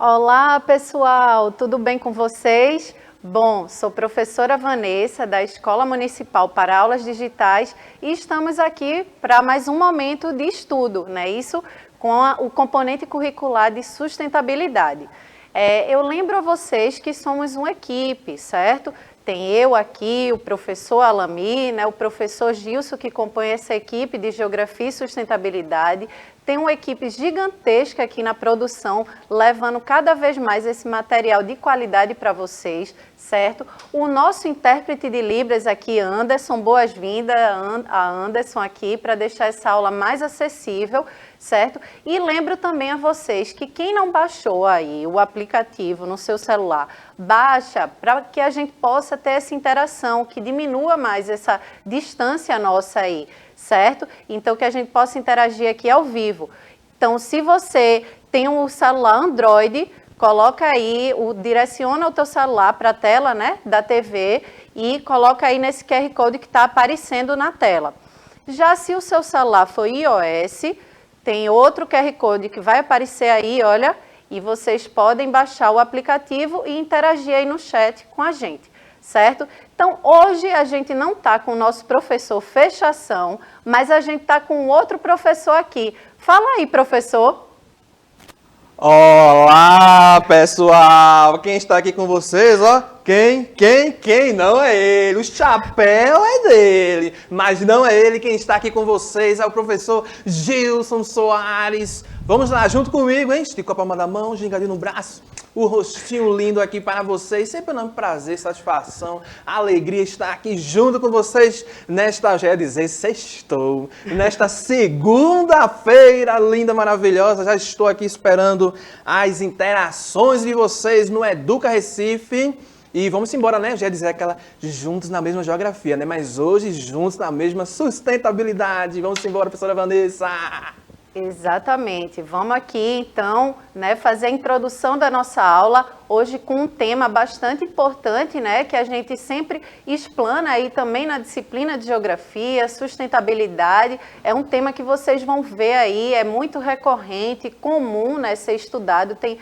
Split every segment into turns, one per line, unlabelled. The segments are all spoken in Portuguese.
Olá, pessoal, tudo bem com vocês? Bom, sou professora Vanessa da Escola Municipal para Aulas Digitais e estamos aqui para mais um momento de estudo, né? Isso com o componente curricular de sustentabilidade. Eu lembro a vocês que somos uma equipe, certo? Tem eu aqui, o professor Alami, né, o professor Gilson, que compõe essa equipe de Geografia e Sustentabilidade. Tem uma equipe gigantesca aqui na produção, levando cada vez mais esse material de qualidade para vocês, certo? O nosso intérprete de Libras aqui, Anderson, boas-vindas a Anderson aqui, para deixar essa aula mais acessível, certo? E lembro também a vocês que quem não baixou aí o aplicativo no seu celular, baixa para que a gente possa ter essa interação, que diminua mais essa distância nossa aí, certo? Então, que a gente possa interagir aqui ao vivo. Então, se você tem um celular Android, coloca aí, direciona o teu celular para a tela, né, da TV e coloca aí nesse QR Code que está aparecendo na tela. Já se o seu celular for iOS, tem outro QR Code que vai aparecer aí, olha, e vocês podem baixar o aplicativo e interagir aí no chat com a gente, certo? Então, hoje a gente não está com o nosso professor Fechação, mas a gente está com outro professor aqui. Fala aí, professor.
Olá, pessoal! Quem está aqui com vocês, ó? Quem? Não é ele. O chapéu é dele, mas não é ele quem está aqui com vocês. É o professor Gilson Soares. Vamos lá, junto comigo, hein? Estica a palma da mão, gingadinho no braço. O rostinho lindo aqui para vocês. Sempre é um prazer, satisfação, alegria estar aqui junto com vocês nesta, já ia dizer, sextou. Nesta segunda-feira linda, maravilhosa. Já estou aqui esperando as interações de vocês no Educa Recife. E vamos embora, né? Eu já ia dizer aquela juntos na mesma geografia, né? Mas hoje juntos na mesma sustentabilidade. Vamos embora, professora Vanessa!
Exatamente. Vamos aqui, então, né, fazer a introdução da nossa aula, hoje com um tema bastante importante, né, que a gente sempre explana aí também na disciplina de Geografia, sustentabilidade. É um tema que vocês vão ver aí, é muito recorrente, comum, né, ser estudado. Tem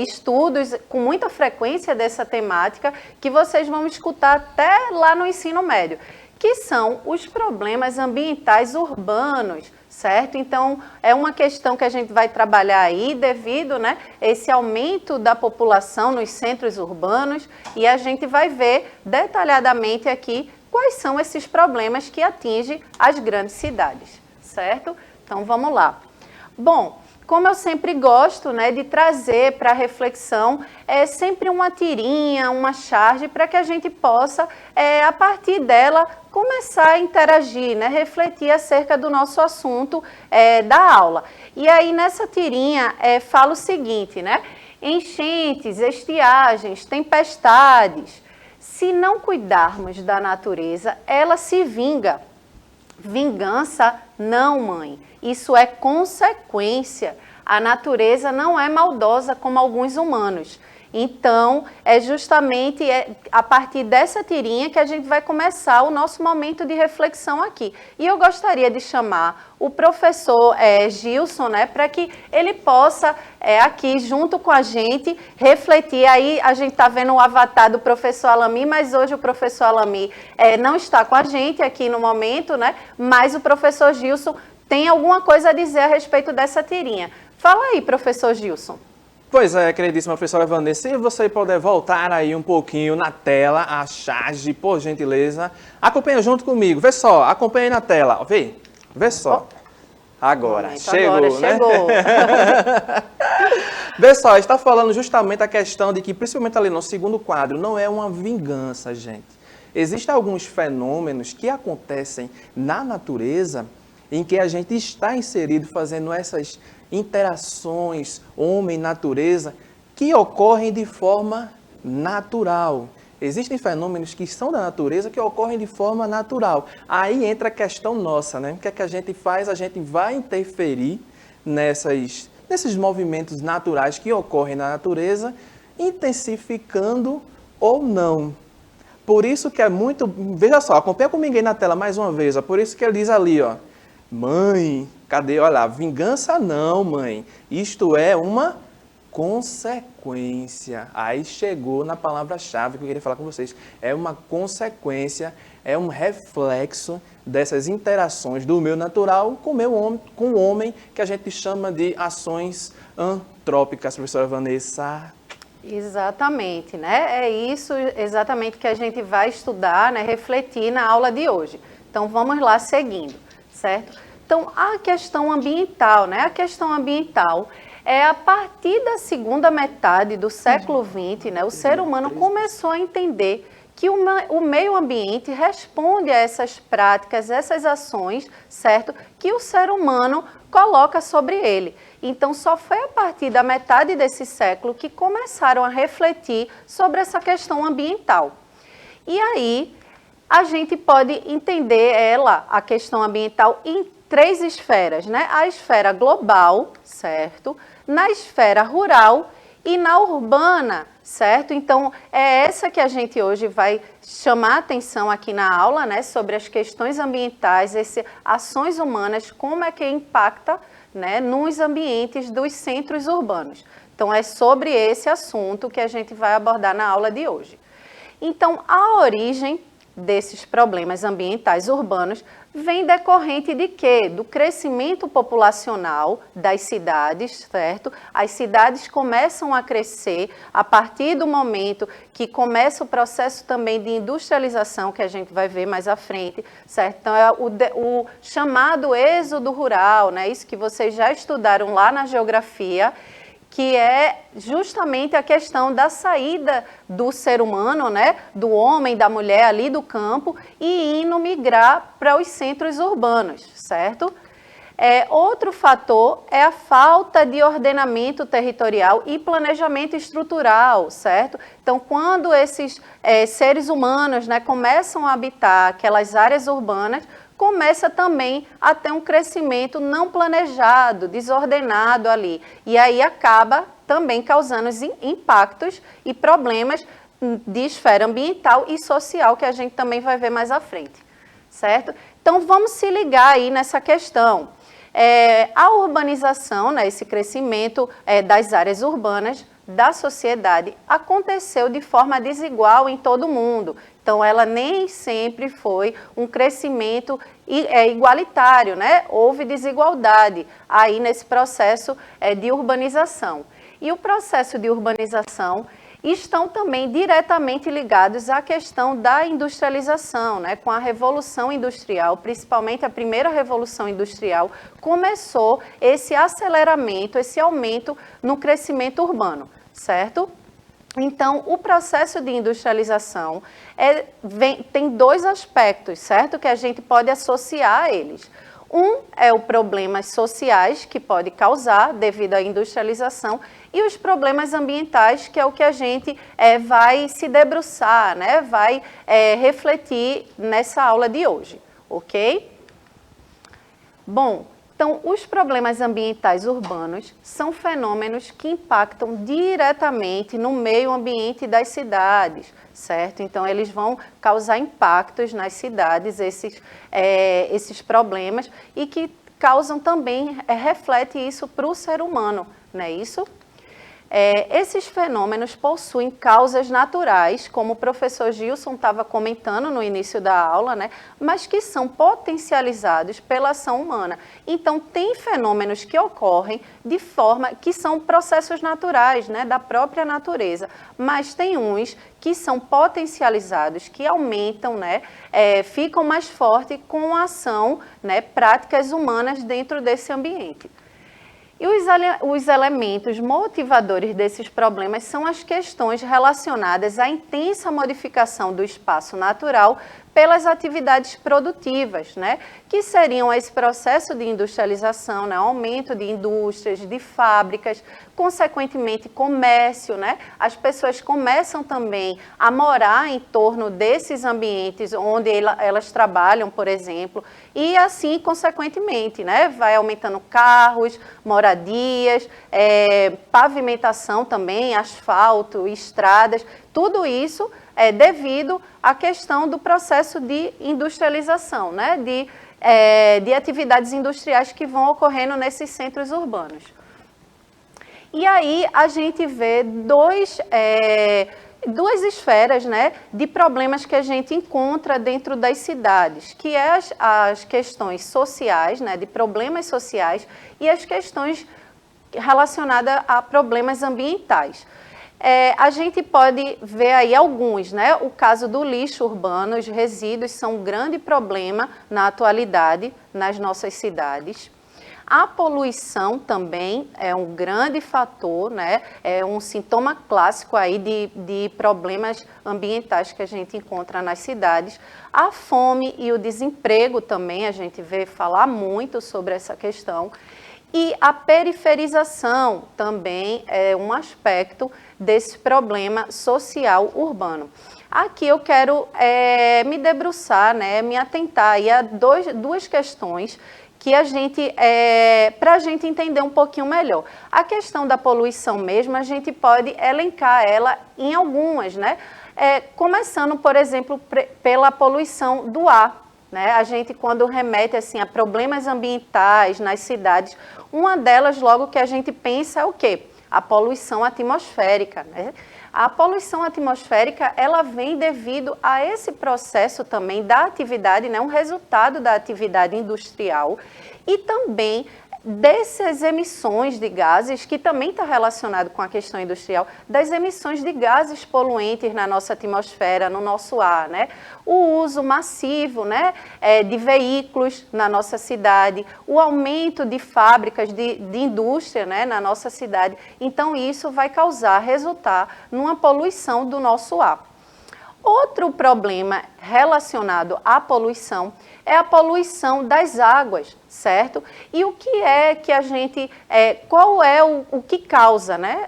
estudos com muita frequência dessa temática que vocês vão escutar até lá no ensino médio, que são os problemas ambientais urbanos, certo? Então, é uma questão que a gente vai trabalhar aí devido, né, esse aumento da população nos centros urbanos, e a gente vai ver detalhadamente aqui quais são esses problemas que atingem as grandes cidades, certo? Então, vamos lá. Bom, como eu sempre gosto, né, de trazer para a reflexão sempre uma tirinha, uma charge, para que a gente possa, a partir dela, começar a interagir, né, refletir acerca do nosso assunto da aula. E aí, nessa tirinha, fala o seguinte, né? Enchentes, estiagens, tempestades. Se não cuidarmos da natureza, ela se vinga. Vingança, não, mãe. Isso é consequência. A natureza não é maldosa como alguns humanos. Então, é justamente a partir dessa tirinha que a gente vai começar o nosso momento de reflexão aqui. E eu gostaria de chamar o professor Gilson, né, para que ele possa, aqui junto com a gente, refletir. Aí a gente está vendo o avatar do professor Alami, mas hoje o professor Alami não está com a gente aqui no momento, né, mas o professor Gilson tem alguma coisa a dizer a respeito dessa tirinha. Fala aí, professor Gilson.
Pois é, queridíssima professora Vanessa, se você puder voltar aí um pouquinho na tela, a charge, por gentileza. Acompanha junto comigo, vê só, acompanha aí na tela, vê só. Agora, chegou, né? Vê só, está falando justamente a questão de que, principalmente ali no segundo quadro, não é uma vingança, gente. Existem alguns fenômenos que acontecem na natureza em que a gente está inserido fazendo essas interações homem-natureza que ocorrem de forma natural. Existem fenômenos que são da natureza que ocorrem de forma natural. Aí entra a questão nossa, né? O que é que a gente faz? A gente vai interferir nesses movimentos naturais que ocorrem na natureza, intensificando ou não. Por isso que é muito... Veja só, acompanha comigo aí na tela mais uma vez. Ó. Por isso que ele diz ali, ó. Mãe, cadê? Olha lá, vingança não, mãe. Isto é uma consequência. Aí chegou na palavra-chave que eu queria falar com vocês. É uma consequência, é um reflexo dessas interações do meio natural com o homem, que a gente chama de ações antrópicas, professora Vanessa.
Exatamente, né? É isso exatamente que a gente vai estudar, né? Refletir na aula de hoje. Então, vamos lá seguindo, certo? Então, a questão ambiental, né? A questão ambiental é a partir da segunda metade do século XX, né? O ser humano começou a entender que o meio ambiente responde a essas práticas, essas ações, certo? Que o ser humano coloca sobre ele. Então, só foi a partir da metade desse século que começaram a refletir sobre essa questão ambiental. E aí, a gente pode entender a questão ambiental, em 3 esferas, né? A esfera global, certo? Na esfera rural e na urbana, certo? Então, é essa que a gente hoje vai chamar a atenção aqui na aula, né? Sobre as questões ambientais, ações humanas, como é que impacta, né, nos ambientes dos centros urbanos. Então, é sobre esse assunto que a gente vai abordar na aula de hoje. Então, a origem desses problemas ambientais urbanos vem decorrente de quê? Do crescimento populacional das cidades, certo? As cidades começam a crescer a partir do momento que começa o processo também de industrialização, que a gente vai ver mais à frente, certo? Então, é o chamado êxodo rural, né? Isso que vocês já estudaram lá na geografia, que é justamente a questão da saída do ser humano, né, do homem, da mulher ali do campo e indo migrar para os centros urbanos, certo? Outro fator é a falta de ordenamento territorial e planejamento estrutural, certo? Então, quando esses seres humanos, né, começam a habitar aquelas áreas urbanas, começa também a ter um crescimento não planejado, desordenado ali. E aí acaba também causando impactos e problemas de esfera ambiental e social, que a gente também vai ver mais à frente, certo? Então, vamos se ligar aí nessa questão. A urbanização, né, esse crescimento das áreas urbanas da sociedade aconteceu de forma desigual em todo o mundo. Então, ela nem sempre foi um crescimento igualitário, né? Houve desigualdade aí nesse processo de urbanização. E o processo de urbanização estão também diretamente ligados à questão da industrialização, né? Com a Revolução Industrial, principalmente a primeira Revolução Industrial, começou esse aceleramento, esse aumento no crescimento urbano, certo? Então, o processo de industrialização tem 2 aspectos, certo? Que a gente pode associar a eles. Um é os problemas sociais que pode causar devido à industrialização e os problemas ambientais, que é o que a gente vai se debruçar, né? Vai refletir nessa aula de hoje, ok? Bom, então, os problemas ambientais urbanos são fenômenos que impactam diretamente no meio ambiente das cidades, certo? Então, eles vão causar impactos nas cidades, esses problemas, e que causam também, reflete isso para o ser humano, não é isso? Esses fenômenos possuem causas naturais, como o professor Gilson estava comentando no início da aula, né? Mas que são potencializados pela ação humana. Então, tem fenômenos que ocorrem de forma que são processos naturais, né? Da própria natureza, mas tem uns que são potencializados, que aumentam, né? Ficam mais fortes com a ação, né? Práticas humanas dentro desse ambiente. E os elementos motivadores desses problemas são as questões relacionadas à intensa modificação do espaço natural pelas atividades produtivas, né? Que seriam esse processo de industrialização, né? Aumento de indústrias, de fábricas, consequentemente comércio, né? As pessoas começam também a morar em torno desses ambientes onde elas trabalham, por exemplo, e assim, consequentemente, né? Vai aumentando carros, moradias, pavimentação também, asfalto, estradas, tudo isso devido à questão do processo de industrialização, né? De atividades industriais que vão ocorrendo nesses centros urbanos. E aí a gente vê duas esferas, né, de problemas que a gente encontra dentro das cidades, que é as questões sociais, né, de problemas sociais, e as questões relacionadas a problemas ambientais. A gente pode ver aí alguns, né? O caso do lixo urbano, os resíduos são um grande problema na atualidade nas nossas cidades. A poluição também é um grande fator, né? É um sintoma clássico aí de problemas ambientais que a gente encontra nas cidades. A fome e o desemprego também, a gente vê falar muito sobre essa questão. E a periferização também é um aspecto desse problema social urbano. Aqui eu quero me debruçar, né, me atentar aí a duas questões que para a gente entender um pouquinho melhor. A questão da poluição mesmo, a gente pode elencar ela em algumas, né? Começando, por exemplo, pela poluição do ar. Né? A gente, quando remete assim, a problemas ambientais nas cidades, uma delas, logo que a gente pensa, é o quê? A poluição atmosférica. Né? A poluição atmosférica, ela vem devido a esse processo também da atividade, né? Um resultado da atividade industrial e também dessas emissões de gases, que também está relacionado com a questão industrial, das emissões de gases poluentes na nossa atmosfera, no nosso ar, né? O uso massivo, né, de veículos na nossa cidade, o aumento de fábricas de indústria, né, na nossa cidade. Então, isso vai resultar numa poluição do nosso ar. Outro problema relacionado à poluição é a poluição das águas, certo? E o que é que a gente, qual é o que causa, né,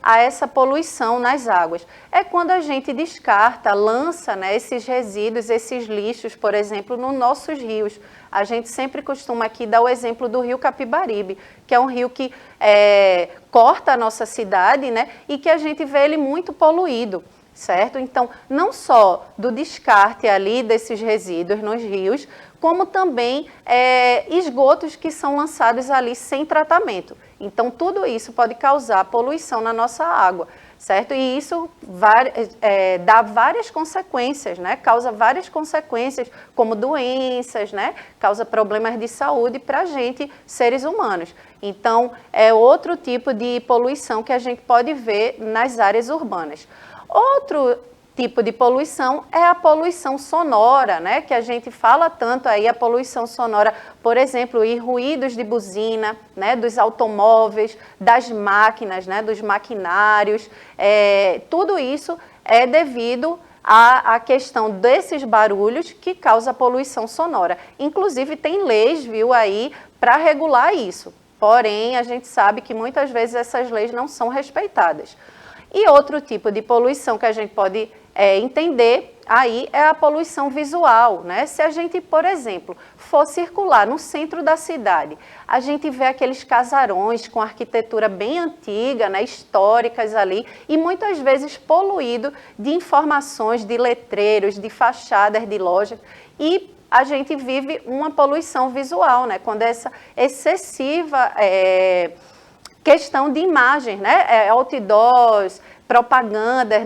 a essa poluição nas águas? É quando a gente descarta, lança, né, esses resíduos, esses lixos, por exemplo, nos nossos rios. A gente sempre costuma aqui dar o exemplo do rio Capibaribe, que é um rio que corta a nossa cidade, né, e que a gente vê ele muito poluído. Certo? Então, não só do descarte ali desses resíduos nos rios, como também esgotos que são lançados ali sem tratamento. Então, tudo isso pode causar poluição na nossa água, certo? E isso dá várias consequências, né? Causa várias consequências, como doenças, né? Causa problemas de saúde para a gente, seres humanos. Então, é outro tipo de poluição que a gente pode ver nas áreas urbanas. Outro tipo de poluição é a poluição sonora, né? Que a gente fala tanto aí, a poluição sonora, por exemplo, e ruídos de buzina, né? Dos automóveis, das máquinas, né? Dos maquinários, tudo isso é devido à questão desses barulhos que causa poluição sonora. Inclusive tem leis, viu, aí para regular isso, porém a gente sabe que muitas vezes essas leis não são respeitadas. E outro tipo de poluição que a gente pode entender aí é a poluição visual, né? Se a gente, por exemplo, for circular no centro da cidade, a gente vê aqueles casarões com arquitetura bem antiga, né, históricas ali, e muitas vezes poluído de informações, de letreiros, de fachadas de lojas, e a gente vive uma poluição visual, né? Quando essa excessiva questão de imagens, né? Outdoors, propagandas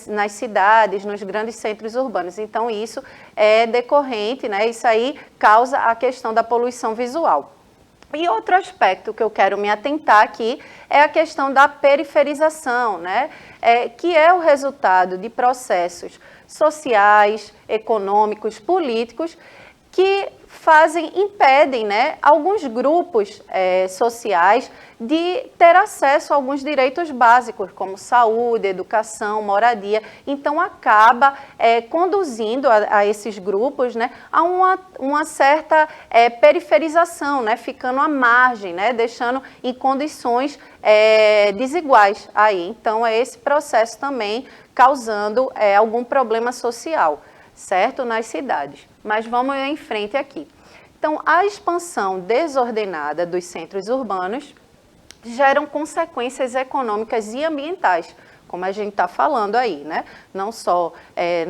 nas cidades, nos grandes centros urbanos. Então, isso é decorrente, né? Isso aí causa a questão da poluição visual. E outro aspecto que eu quero me atentar aqui é a questão da periferização, né? Que é o resultado de processos sociais, econômicos, políticos, que impedem, né, alguns grupos sociais de ter acesso a alguns direitos básicos, como saúde, educação, moradia. Então, acaba conduzindo a esses grupos, né, a uma certa periferização, né, ficando à margem, né, deixando em condições desiguais aí. Então, é esse processo também causando algum problema social, certo? Nas cidades. Mas vamos em frente aqui. Então, a expansão desordenada dos centros urbanos geram consequências econômicas e ambientais, como a gente está falando aí, né? Não só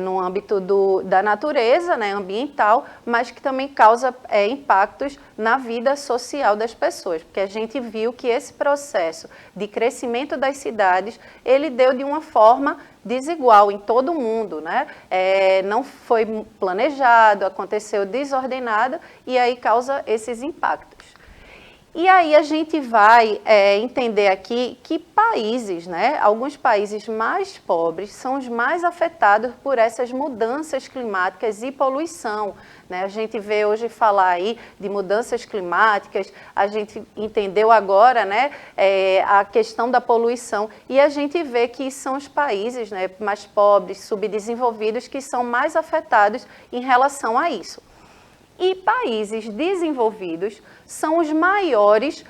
no âmbito da natureza, né, ambiental, mas que também causa impactos na vida social das pessoas, porque a gente viu que esse processo de crescimento das cidades, ele deu de uma forma desigual em todo o mundo, né? Não foi planejado, aconteceu desordenado e aí causa esses impactos. E aí a gente vai entender aqui que países, né, alguns países mais pobres são os mais afetados por essas mudanças climáticas e poluição, né? A gente vê hoje falar aí de mudanças climáticas, a gente entendeu agora, né, a questão da poluição e a gente vê que são os países, né, mais pobres, subdesenvolvidos, que são mais afetados em relação a isso. E países desenvolvidos são os maiores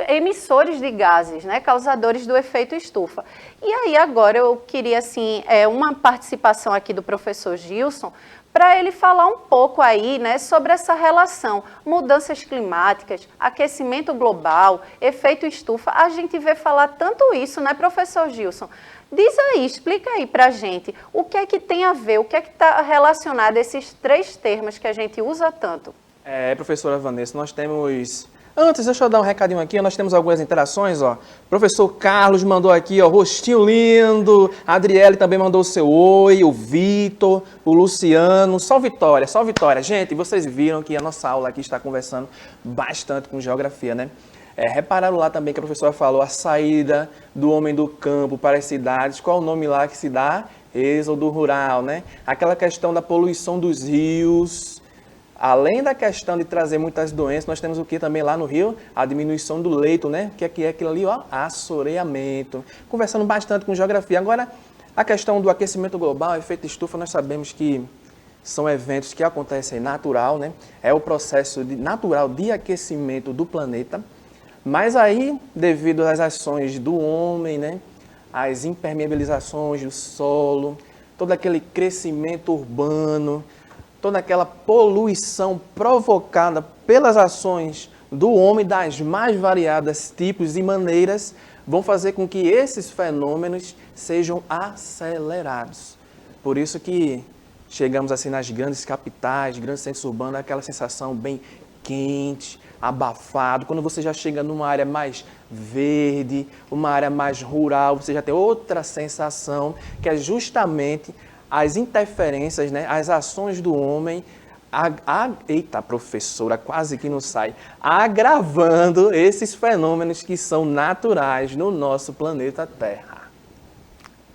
emissores de gases, né, causadores do efeito estufa. E aí agora eu queria assim, uma participação aqui do professor Gilson, para ele falar um pouco aí, né, sobre essa relação, mudanças climáticas, aquecimento global, efeito estufa. A gente vê falar tanto isso, né, professor Gilson? Diz aí, explica aí pra gente, o que é que tem a ver, o que é que está relacionado a esses três termos que a gente usa tanto?
Professora Vanessa, nós temos... Antes, deixa eu dar um recadinho aqui, nós temos algumas interações, ó. Professor Carlos mandou aqui, ó, rostinho lindo. A Adriele também mandou o seu oi, o Vitor, o Luciano. Só vitória, só vitória. Gente, vocês viram que a nossa aula aqui está conversando bastante com geografia, né? Repararam lá também que a professora falou a saída do homem do campo para as cidades. Qual o nome lá que se dá? Êxodo rural, né? Aquela questão da poluição dos rios. Além da questão de trazer muitas doenças, nós temos o que também lá no Rio? A diminuição do leito, né? Que é aquilo ali, ó, assoreamento. Conversando bastante com geografia. Agora, a questão do aquecimento global, efeito estufa, nós sabemos que são eventos que acontecem natural, né? É o processo natural de aquecimento do planeta. Mas aí, devido às ações do homem, né? As impermeabilizações do solo, todo aquele crescimento urbano, toda aquela poluição provocada pelas ações do homem das mais variadas tipos e maneiras, vão fazer com que esses fenômenos sejam acelerados. Por isso que chegamos assim nas grandes capitais, grandes centros urbanos, aquela sensação bem quente, abafado. Quando você já chega numa área mais verde, uma área mais rural, você já tem outra sensação, que é justamente as interferências, né, as ações do homem, eita, professora, quase que não sai, agravando esses fenômenos que são naturais no nosso planeta Terra.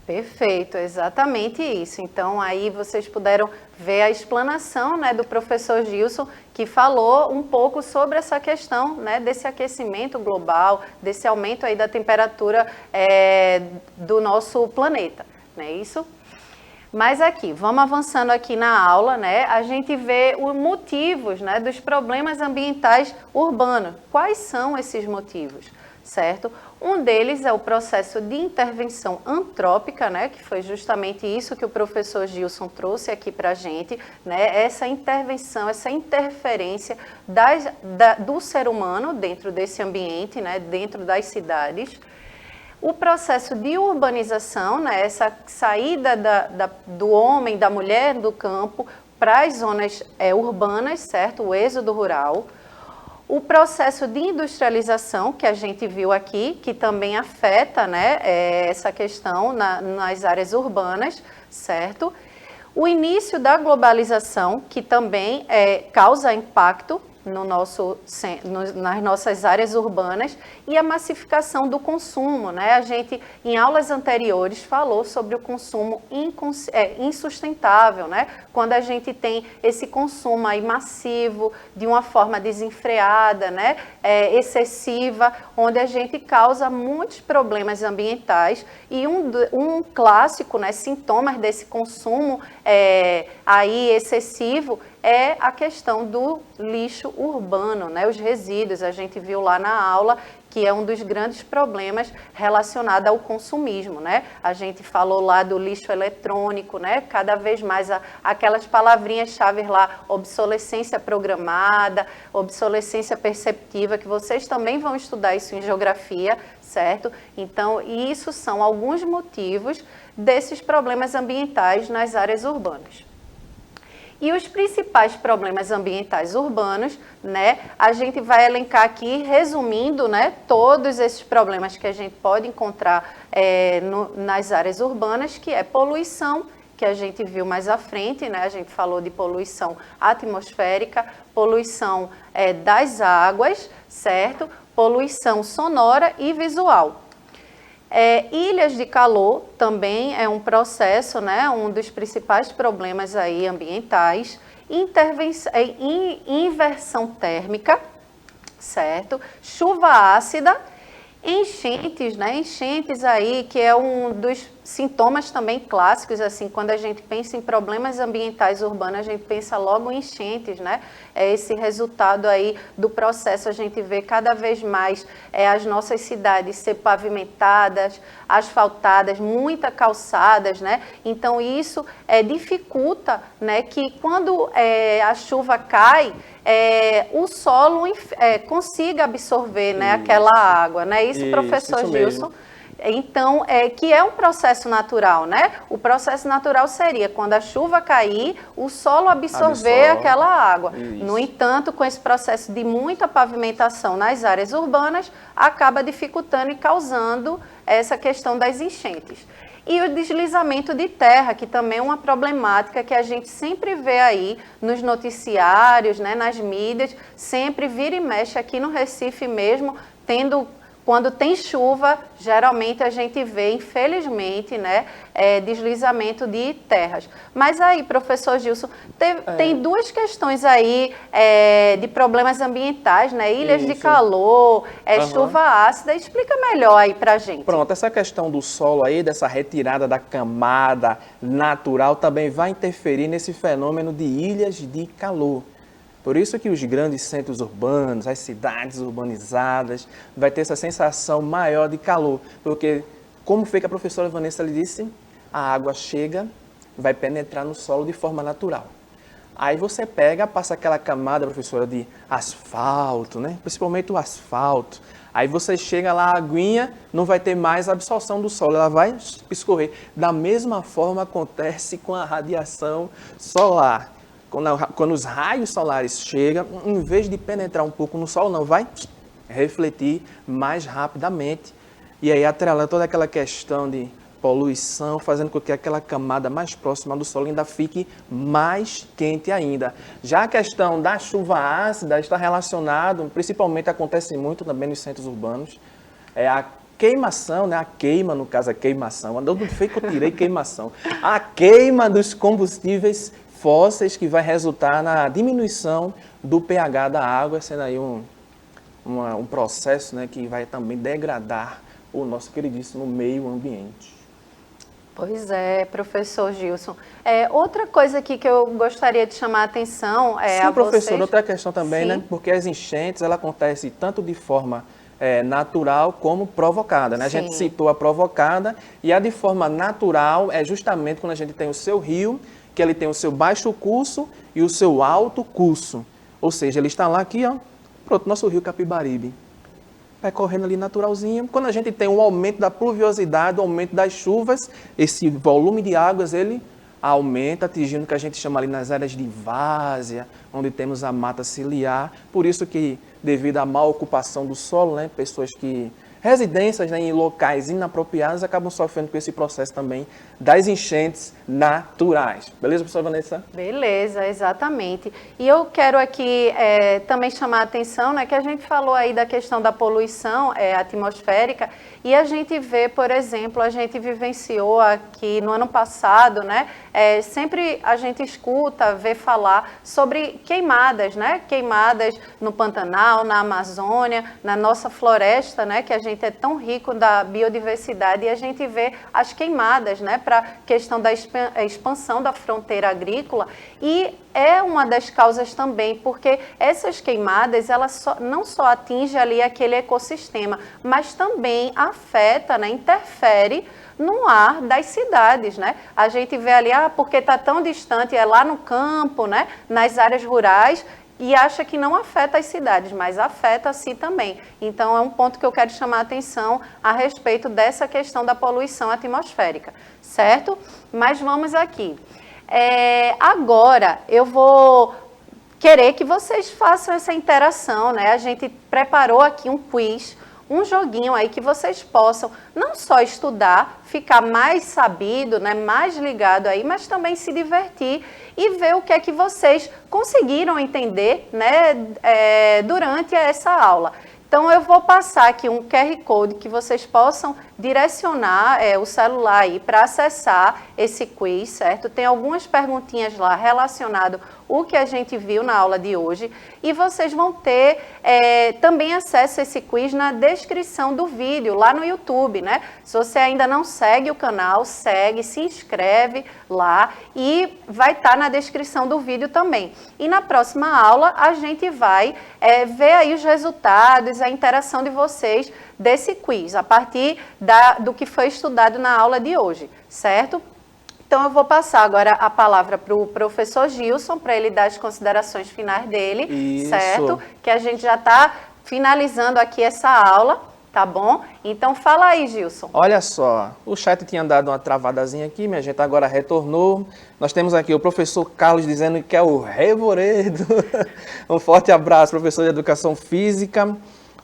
Perfeito, exatamente isso. Então, aí vocês puderam ver a explanação, né, do professor Gilson, que falou um pouco sobre essa questão, né, desse aquecimento global, desse aumento aí da temperatura do nosso planeta, não é isso? Mas aqui, vamos avançando aqui na aula, né? A gente vê os motivos, né, dos problemas ambientais urbanos. Quais são esses motivos, certo? Um deles é o processo de intervenção antrópica, né, que foi justamente isso que o professor Gilson trouxe aqui para a gente, né, essa intervenção, essa interferência do ser humano dentro desse ambiente, né, dentro das cidades. O processo de urbanização, né, essa saída do homem, da mulher do campo para as zonas urbanas, certo? O êxodo rural. O processo de industrialização, que a gente viu aqui, que também afeta, né, essa questão nas áreas urbanas, certo? O início da globalização, que também causa impacto nas nossas áreas urbanas, e a massificação do consumo, né? A gente, em aulas anteriores, falou sobre o consumo insustentável, né? Quando a gente tem esse consumo aí massivo, de uma forma desenfreada, né? Excessiva, onde a gente causa muitos problemas ambientais, e um clássico, né, sintomas desse consumo aí excessivo é a questão do lixo urbano, né? Os resíduos, a gente viu lá na aula que é um dos grandes problemas relacionado ao consumismo, né? A gente falou lá do lixo eletrônico, né? Cada vez mais aquelas palavrinhas-chave lá, obsolescência programada, obsolescência perceptiva, que vocês também vão estudar isso em geografia, certo? Então, isso são alguns motivos desses problemas ambientais nas áreas urbanas. E os principais problemas ambientais urbanos, né, a gente vai elencar aqui, resumindo, né, todos esses problemas que a gente pode encontrar nas áreas urbanas, que é poluição, que a gente viu mais à frente, né, a gente falou de poluição atmosférica, poluição das águas, certo? Poluição sonora e visual. Ilhas de calor também é um processo, né, um dos principais problemas aí ambientais. Inversão térmica, certo? Chuva ácida, enchentes, né? Enchentes aí, que é um dos sintomas também clássicos, assim, quando a gente pensa em problemas ambientais urbanos, a gente pensa logo em enchentes, né? Esse resultado aí do processo, a gente vê cada vez mais as nossas cidades ser pavimentadas, asfaltadas, muitas calçadas, né? Então isso dificulta, né, que quando a chuva cai, o solo consiga absorver, né, aquela água, né? Isso, professor Gilson. Então, que é um processo natural, né? O processo natural seria quando a chuva cair, o solo absorver aquela água. Isso. No entanto, com esse processo de muita pavimentação nas áreas urbanas, acaba dificultando e causando essa questão das enchentes. E o deslizamento de terra, que também é uma problemática que a gente sempre vê aí nos noticiários, né, nas mídias, sempre vira e mexe aqui no Recife mesmo, quando tem chuva, geralmente a gente vê, infelizmente, né, deslizamento de terras. Mas aí, professor Gilson, tem duas questões aí de problemas ambientais, né? Ilhas de calor, chuva ácida. Explica melhor aí pra gente.
Pronto, essa questão do solo aí, dessa retirada da camada natural, também vai interferir nesse fenômeno de ilhas de calor. Por isso que os grandes centros urbanos, as cidades urbanizadas, vai ter essa sensação maior de calor. Porque, como foi que a professora Vanessa lhe disse, a água chega, vai penetrar no solo de forma natural. Aí você passa aquela camada, professora, de asfalto, né? Principalmente o asfalto. Aí você chega lá, a aguinha não vai ter mais absorção do solo, ela vai escorrer. Da mesma forma acontece com a radiação solar. Quando os raios solares chegam, em vez de penetrar um pouco no solo, não, vai refletir mais rapidamente. E aí atrelando toda aquela questão de poluição, fazendo com que aquela camada mais próxima do solo ainda fique mais quente ainda. Já a questão da chuva ácida está relacionado, principalmente acontece muito também nos centros urbanos, a queimação, né? A queima, no caso a queimação, não foi que eu tirei queimação, a queima dos combustíveis fósseis que vai resultar na diminuição do pH da água, sendo aí um processo, né, que vai também degradar o nosso queridíssimo meio ambiente.
Pois é, professor Gilson. Outra coisa aqui que eu gostaria de chamar a atenção
Sim,
a
professor,
vocês...
outra questão também,
Sim.
né, porque as enchentes, ela acontecem tanto de forma natural como provocada, né? A gente citou a provocada e a de forma natural é justamente quando a gente tem o seu rio, que ele tem o seu baixo curso e o seu alto curso. Ou seja, ele está lá aqui, ó, pronto, nosso rio Capibaribe. Vai correndo ali naturalzinho. Quando a gente tem um aumento da pluviosidade, um aumento das chuvas, esse volume de águas, ele aumenta, atingindo o que a gente chama ali nas áreas de várzea, onde temos a mata ciliar. Por isso que, devido à má ocupação do solo, né, pessoas que... residências, né, em locais inapropriados acabam sofrendo com esse processo também das enchentes naturais. Beleza, professora Vanessa?
Beleza, exatamente. E eu quero aqui também chamar a atenção, né, que a gente falou aí da questão da poluição atmosférica e a gente vê, por exemplo, a gente vivenciou aqui no ano passado, né, sempre a gente escuta, vê falar sobre queimadas, né, queimadas no Pantanal, na Amazônia, na nossa floresta, né, que a gente gente é tão rico da biodiversidade e a gente vê as queimadas, né, para a questão da expansão da fronteira agrícola, e é uma das causas também, porque essas queimadas, elas não só atingem ali aquele ecossistema, mas também afeta, né, interfere no ar das cidades, né? A gente vê ali, porque está tão distante, é lá no campo, né, nas áreas rurais, e acha que não afeta as cidades, mas afeta sim também. Então, é um ponto que eu quero chamar a atenção a respeito dessa questão da poluição atmosférica, certo? Mas vamos aqui. Agora, eu vou querer que vocês façam essa interação, né? A gente preparou aqui um quiz, um joguinho aí que vocês possam não só estudar, ficar mais sabido, né, mais ligado aí, mas também se divertir e ver o que é que vocês conseguiram entender, né, durante essa aula. Então, eu vou passar aqui um QR Code que vocês possam direcionar o celular aí para acessar esse quiz, certo? Tem algumas perguntinhas lá relacionadas o que a gente viu na aula de hoje, e vocês vão ter também acesso a esse quiz na descrição do vídeo, lá no YouTube, né? Se você ainda não segue o canal, segue, se inscreve lá e vai estar na descrição do vídeo também. E na próxima aula a gente vai ver aí os resultados, a interação de vocês desse quiz, a partir do que foi estudado na aula de hoje, certo? Então, eu vou passar agora a palavra para o professor Gilson, para ele dar as considerações finais dele,
Isso.
certo? Que a gente já está finalizando aqui essa aula, tá bom? Então, fala aí, Gilson.
Olha só, o chat tinha dado uma travadazinha aqui, minha gente agora retornou. Nós temos aqui o professor Carlos dizendo que é o Revoredo. Um forte abraço, professor de Educação Física.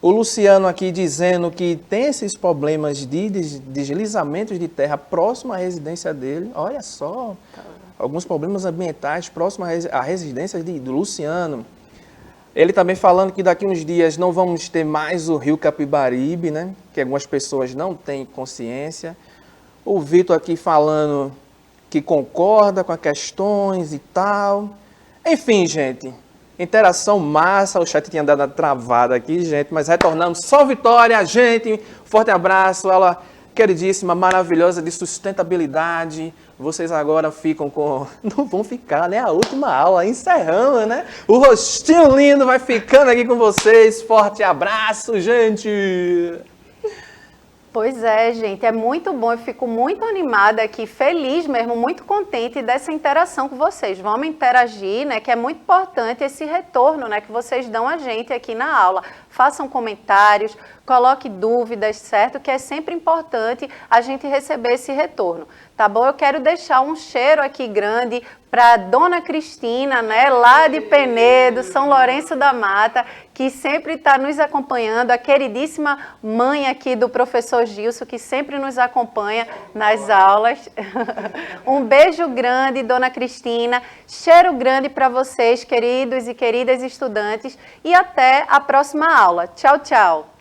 O Luciano aqui dizendo que tem esses problemas de deslizamentos de terra próximo à residência dele. Olha só, alguns problemas ambientais próximos à residência do Luciano. Ele também falando que daqui uns dias não vamos ter mais o rio Capibaribe, né? Que algumas pessoas não têm consciência. O Vitor aqui falando que concorda com as questões e tal. Enfim, gente, interação massa. O chat tinha dado uma travada aqui, gente, mas retornamos. Só vitória, gente. Forte abraço. Ela queridíssima, maravilhosa, de sustentabilidade. Vocês agora ficam com... Não vão ficar, né? A última aula, encerrando, né? O rostinho lindo vai ficando aqui com vocês. Forte abraço, gente!
Pois é, gente, é muito bom, eu fico muito animada aqui, feliz mesmo, muito contente dessa interação com vocês. Vamos interagir, né, que é muito importante esse retorno, né, que vocês dão a gente aqui na aula. Façam comentários, coloque dúvidas, certo? Que é sempre importante a gente receber esse retorno, tá bom? Eu quero deixar um cheiro aqui grande para Dona Cristina, né, lá de Penedo, São Lourenço da Mata, que sempre está nos acompanhando, a queridíssima mãe aqui do professor Gilson, que sempre nos acompanha nas aulas. Um beijo grande, Dona Cristina, cheiro grande para vocês, queridos e queridas estudantes, e até a próxima aula. Tchau, tchau!